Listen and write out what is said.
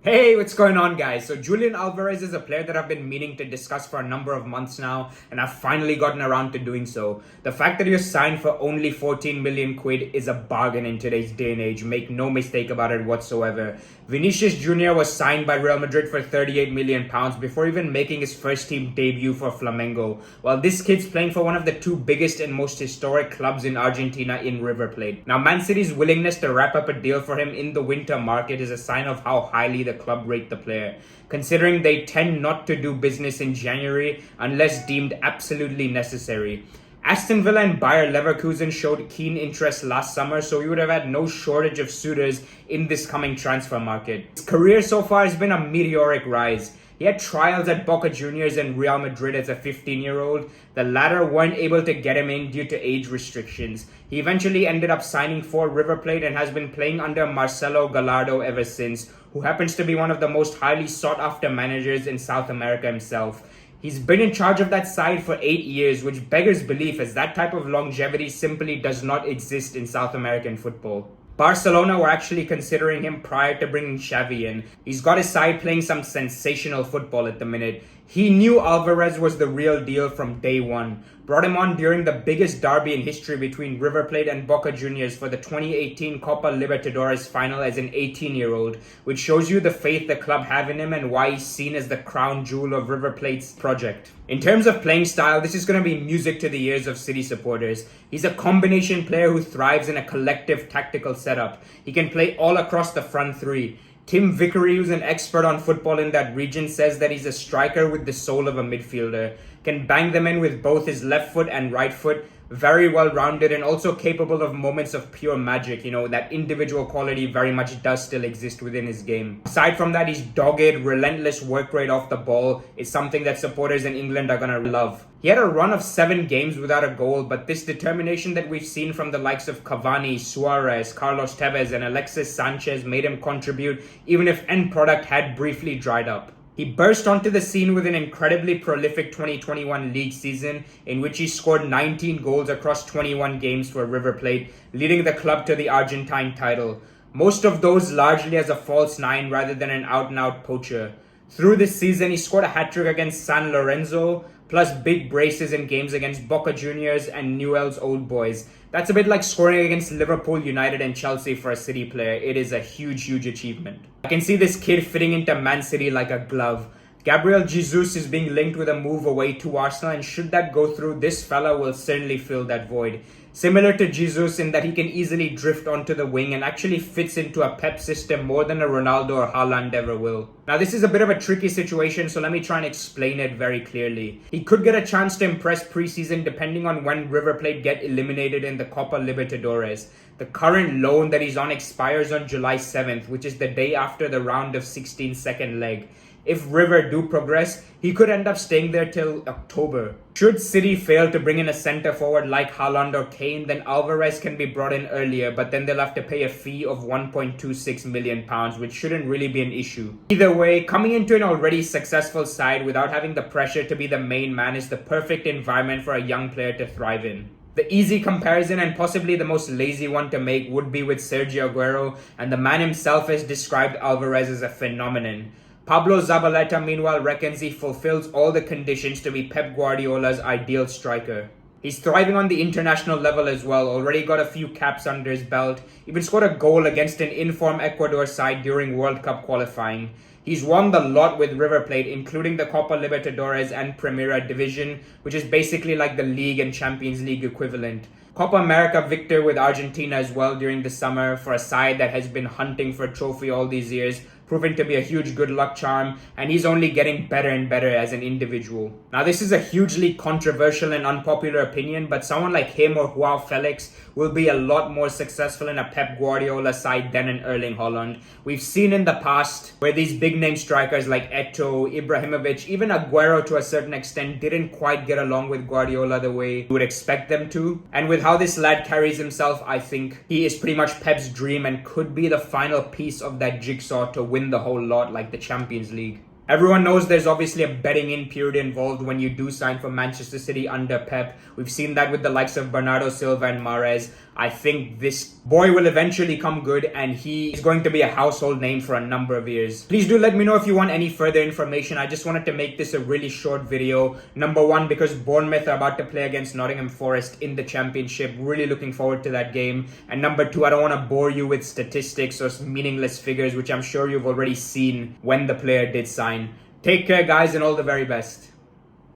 Hey, what's going on, guys? So Julian Alvarez is a player that I've been meaning to discuss for a number of months now, and I've finally gotten around to doing so. The fact that he was signed for only 14 million quid is a bargain in today's day and age. Make no mistake about it whatsoever. Vinicius Jr. was signed by Real Madrid for 38 million pounds before even making his first team debut for Flamengo, while this kid's playing for one of the two biggest and most historic clubs in Argentina in River Plate. Now, Man City's willingness to wrap up a deal for him in the winter market is a sign of how highly the club rate the player, considering they tend not to do business in January unless deemed absolutely necessary. Aston Villa and Bayer Leverkusen showed keen interest last summer, so we would have had no shortage of suitors in this coming transfer market. His career so far has been a meteoric rise. He had trials at Boca Juniors and Real Madrid as a 15-year-old. The latter weren't able to get him in due to age restrictions. He eventually ended up signing for River Plate and has been playing under Marcelo Gallardo ever since, who happens to be one of the most highly sought-after managers in South America himself. He's been in charge of that side for 8 years, which beggars belief as that type of longevity simply does not exist in South American football. Barcelona were actually considering him prior to bringing Xavi in. He's got his side playing some sensational football at the minute. He knew Alvarez was the real deal from day one. Brought him on during the biggest derby in history between River Plate and Boca Juniors for the 2018 Copa Libertadores final as an 18-year-old, which shows you the faith the club have in him and why he's seen as the crown jewel of River Plate's project. In terms of playing style, this is going to be music to the ears of City supporters. He's a combination player who thrives in a collective tactical setup. He can play all across the front three. Tim Vickery, who's an expert on football in that region, says that he's a striker with the soul of a midfielder. Can bang them in with both his left foot and right foot. Very well-rounded and also capable of moments of pure magic. That individual quality very much does still exist within his game. Aside from that, his dogged, relentless work rate off the ball is something that supporters in England are going to love. He had a run of 7 games without a goal, but this determination that we've seen from the likes of Cavani, Suarez, Carlos Tevez and Alexis Sanchez made him contribute even if end product had briefly dried up. He burst onto the scene with an incredibly prolific 2021 league season in which he scored 19 goals across 21 games for River Plate, leading the club to the Argentine title. Most of those largely as a false nine rather than an out-and-out poacher. Through this season, he scored a hat-trick against San Lorenzo, plus big braces in games against Boca Juniors and Newell's Old Boys. That's a bit like scoring against Liverpool, United and Chelsea for a City player. It is a huge achievement. I can see this kid fitting into Man City like a glove. Gabriel Jesus is being linked with a move away to Arsenal, and should that go through, this fella will certainly fill that void. Similar to Jesus in that he can easily drift onto the wing and actually fits into a Pep system more than a Ronaldo or Haaland ever will. Now, this is a bit of a tricky situation, so let me try and explain it very clearly. He could get a chance to impress preseason depending on when River Plate get eliminated in the Copa Libertadores. The current loan that he's on expires on July 7th, which is the day after the round of 16 second leg. If River do progress, he could end up staying there till October. Should City fail to bring in a centre forward like Haaland or Kane, then Alvarez can be brought in earlier, but then they'll have to pay a fee of £1.26 million, which shouldn't really be an issue. Either way, coming into an already successful side without having the pressure to be the main man is the perfect environment for a young player to thrive in. The easy comparison and possibly the most lazy one to make would be with Sergio Aguero, and the man himself has described Alvarez as a phenomenon. Pablo Zabaleta, meanwhile, reckons he fulfills all the conditions to be Pep Guardiola's ideal striker. He's thriving on the international level as well, already got a few caps under his belt, even scored a goal against an in-form Ecuador side during World Cup qualifying. He's won the lot with River Plate, including the Copa Libertadores and Primera Division, which is basically like the League and Champions League equivalent. Copa America victor with Argentina as well during the summer for a side that has been hunting for a trophy all these years, proving to be a huge good luck charm, and he's only getting better and better as an individual. Now, this is a hugely controversial and unpopular opinion, but someone like him or Joao Felix will be a lot more successful in a Pep Guardiola side than an Erling Haaland. We've seen in the past where these big name strikers like Eto'o, Ibrahimovic, even Aguero to a certain extent didn't quite get along with Guardiola the way you would expect them to. And with how this lad carries himself, I think he is pretty much Pep's dream and could be the final piece of that jigsaw to win the whole lot like the Champions League. Everyone knows there's obviously a betting in period involved when you do sign for Manchester City under Pep. We've seen that with the likes of Bernardo Silva and Mahrez. I think this boy will eventually come good and he is going to be a household name for a number of years. Please do let me know if you want any further information. I just wanted to make this a really short video. Number one, because Bournemouth are about to play against Nottingham Forest in the Championship. Really looking forward to that game. And number two, I don't want to bore you with statistics or meaningless figures, which I'm sure you've already seen when the player did sign. Take care, guys, and all the very best.